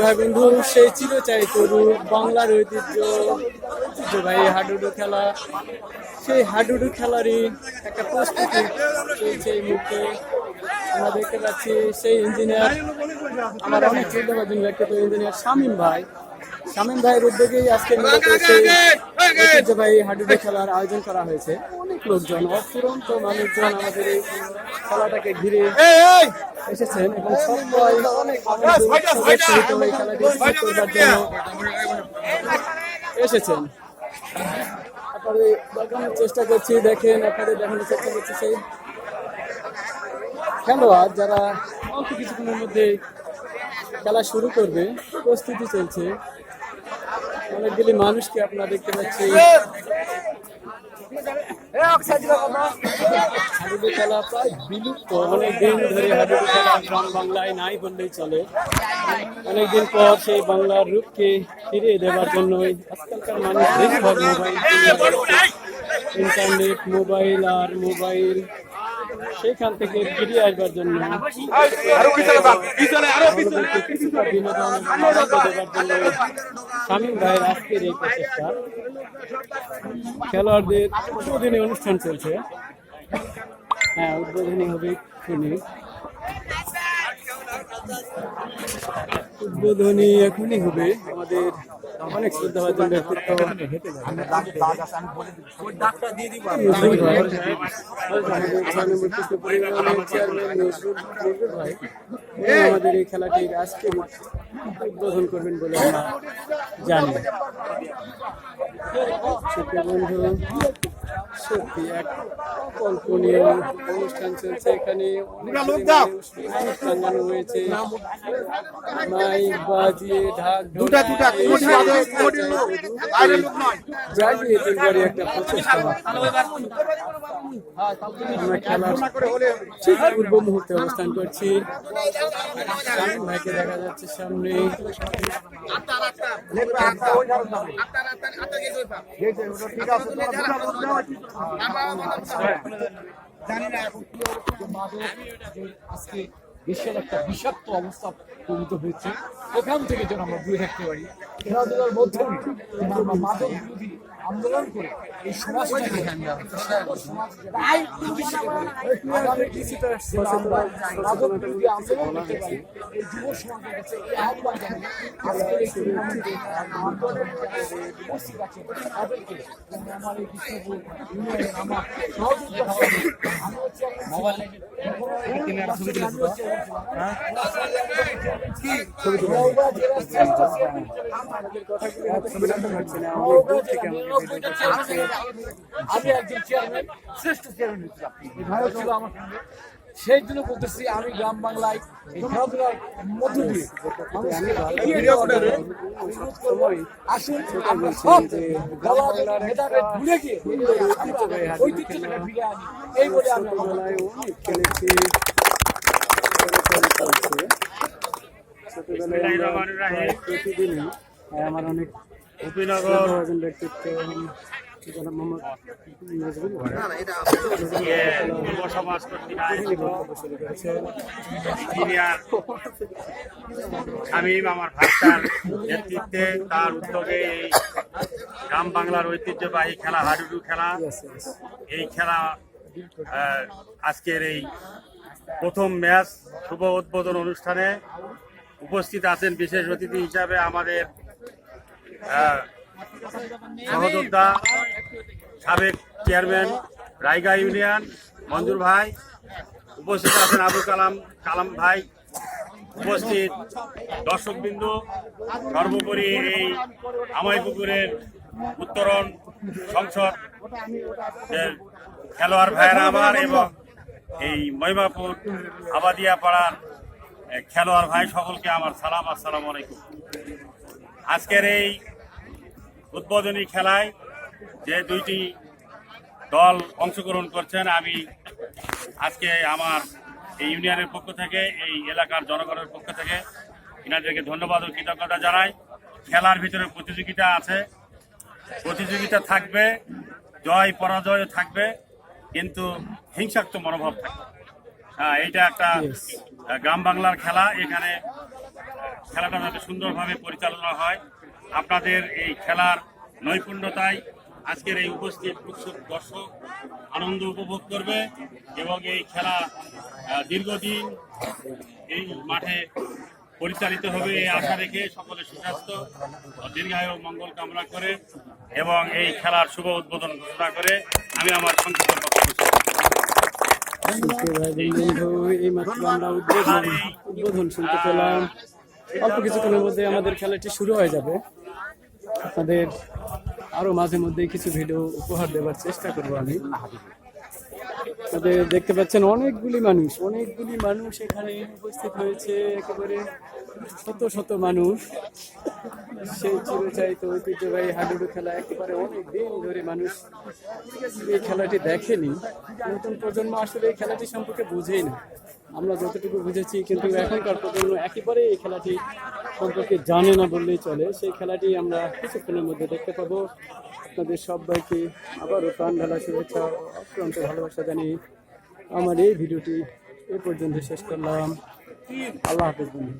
ভাই বন্ধু, সেই চিরচাই তরু বাংলার ঐতিহ্যবাহী হাডুডু খেলা, সেই হাডুডু খেলারই একটা প্রস্তুতি চলছে এই মুহূর্তে। আমরা দেখতে পাচ্ছি সেই ইঞ্জিনিয়ার, আমার অনেক শ্রদ্ধাভাজন ব্যক্তিত্ব ইঞ্জিনিয়ার শামীম ভাইয়ের উদ্যোগেই আজকে মূলত সেই ঐতিহ্যবাহী হাডুডু খেলার আয়োজন করা হয়েছে। অনেক লোকজন, অফুরন্ত মানুষজন আমাদের এই খেলাটাকে ঘিরে এসেছেন এবং সবাই এই খেলাটি করবার জন্য এসেছেন। আপনাদের দেখানোর চেষ্টা করছি, আপনাদের দেখানোর চেষ্টা করছি সেই খেলোয়াড় যারা অল্প কিছুক্ষণের মধ্যে খেলা শুরু করবে, প্রস্তুতি চলছে। অনেকগুলি মানুষকে আপনারা দেখতে পাচ্ছি। হাডুডু খেলা প্রায় বিলুপ্ত, অনেকদিন ধরে হাডুডু খেলা গ্রাম বাংলায় নাই বললেই চলে। অনেকদিন পর সেই বাংলার রূপকে ফিরিয়ে দেওয়ার জন্যই আজকালকার মানুষ বেশিরভাগ ইন্টারনেট, মোবাইল সেখান থেকে ফিরিয়ে আসবার জন্য শামীম ভাইয়ের আজকের এই প্রচেষ্টা। খেলোয়াড়দের উদ্বোধনী অনুষ্ঠান চলছে। হ্যাঁ, উদ্বোধনী হবে এখনই হবে। আমাদের অনেক শ্রদ্ধাভাজন ব্যক্তিত্ব আমাদের এই খেলাটির আজকে উদ্বোধন করবেন বলে আমরা জানি। বন্ধু, সত্যি এক কল্পনীয় অনুষ্ঠান চলছে এখানে। টাঙ্গানো হয়েছে, মাইক বাজিয়ে ঢাক জাগিয়ে তুলবারই একটা প্রচেষ্টা। আমরা খেলার ঠিক পূর্ব মুহূর্তে অবস্থান করছি। শামীম ভাইকে দেখা যাচ্ছে সামনে। আজকে দেশের একটা বিষাক্ত অবস্থা প্রমিত হয়েছে, এখান থেকে যেন আমরা দূরে থাকতে পারি। খেলাধুলার মাধ্যমে আমরা মাদক বিরোধী আন্দোলন করে এই সমাজটাকে এই যুব সমাজের কাছে এই আহ্বান জানাই। আজকের উপস্থিত আছে তাদেরকে আমার এই কৃষ্ণপুর ইউনিয়নের আমার সহযোগিতা আমি একজন চেয়ারম্যান, শ্রেষ্ঠ চেয়ারম্যান ছিল আমার সঙ্গে। সেই জন্য বলতেছি, আমি গ্রাম বাংলায় এই খেলাধুলার মধ্য দিয়ে আসুন আমরা সব ভুলে গিয়ে ঐতিহ্যটাকে ফিরে আনি। এই বলে আমি অনেক খেলেছি। ছোটবেলায় প্রতিদিনই আমার অনেক ব্যক্তিত্ব শামীম আমার ভাষার নেতৃত্বে, তার উদ্যোগে এই গ্রাম বাংলার ঐতিহ্যবাহী খেলা হাডুডু খেলা, এই খেলা আজকের এই প্রথম ম্যাচ শুভ উদ্বোধন অনুষ্ঠানে উপস্থিত আছেন বিশেষ অতিথি হিসাবে আমাদের সহযোদ্ধা সাবেক চেয়ারম্যান রায়গা ইউনিয়ন মঞ্জুর ভাই, উপস্থিত আছেন আবুল কালাম ভাই, উপস্থিত দর্শকবৃন্দ, সর্বোপরি এই আমাইপুকুরের উত্তরণ সংসদ খেলোয়াড় ভাইয়েরা আমার এবং এই মহিমাপুর আবাদিয়া পাড়ার খেলোয়াড় ভাই সকলকে আমার সালাম, আসসালামু আলাইকুম। আজকের এই উদ্বোধনী খেলায় যে দুইটি দল অংশগ্রহণ করছেন, আমি আজকে আমার এই ইউনিয়নের পক্ষ থেকে, এই এলাকার জনগণের পক্ষ থেকে এনাদেরকে ধন্যবাদ ও কৃতজ্ঞতা জানাই। খেলার ভিতরে প্রতিযোগিতা আছে, প্রতিযোগিতা থাকবে, জয় পরাজয় থাকবে, কিন্তু হিংসাত্মক মনোভাব থাকবে। এইটা একটা গ্রাম বাংলার খেলা। এখানে খেলাটা যাতে সুন্দরভাবে পরিচালনা হয়, আপনাদের এই খেলার নৈপুণ্যতায় আজকের এই উপস্থিত উৎসুক দর্শক আনন্দ উপভোগ করবে এবং এই খেলা দীর্ঘদিন এই মাঠে পরিচালিত হবে এই আশা রেখে সকলের সুস্বাস্থ্য ও দীর্ঘায়ু মঙ্গল কামনা করে এবং এই খেলার শুভ উদ্বোধন ঘোষণা করে আমি আমার সংক্ষিপ্ত বক্তব্য শেষ করছি। বন্ধু এইমাত্র আমরা উদ্বোধন শুনতে পেলাম। অল্প কিছুক্ষণের মধ্যে আমাদের খেলাটি শুরু হয়ে যাবে। আপনাদের আরো মাঝে মধ্যে কিছু ভিডিও উপহার দেওয়ার চেষ্টা করবো আমি। আপনাদের দেখতে পাচ্ছেন অনেকগুলি মানুষ এখানে উপস্থিত হয়েছে, একেবারে শত শত মানুষ। সেই চিরচারিত ঐতিহ্যবাহী হাডুডু খেলা একেবারে অনেক দিন ধরে মানুষ এই খেলাটি দেখেনি। নতুন প্রজন্ম আসলে এই খেলাটি সম্পর্কে বুঝেই না। আমরা যতটুকু বুঝেছি, কিন্তু এখনকার প্রজন্ম একেবারে এই খেলাটি সম্পর্কে জানে না বললেই চলে। সেই খেলাটি আমরা কিছুক্ষণের মধ্যে দেখতে পাবো। আপনাদের সবাইকে আবারও প্রাণ ঢালা শুভেচ্ছা ও অক্লান্ত ভালোবাসা জানিয়ে আমার এই ভিডিওটি এ পর্যন্ত শেষ করলাম। আল্লাহ হাফেজ বন্ধু।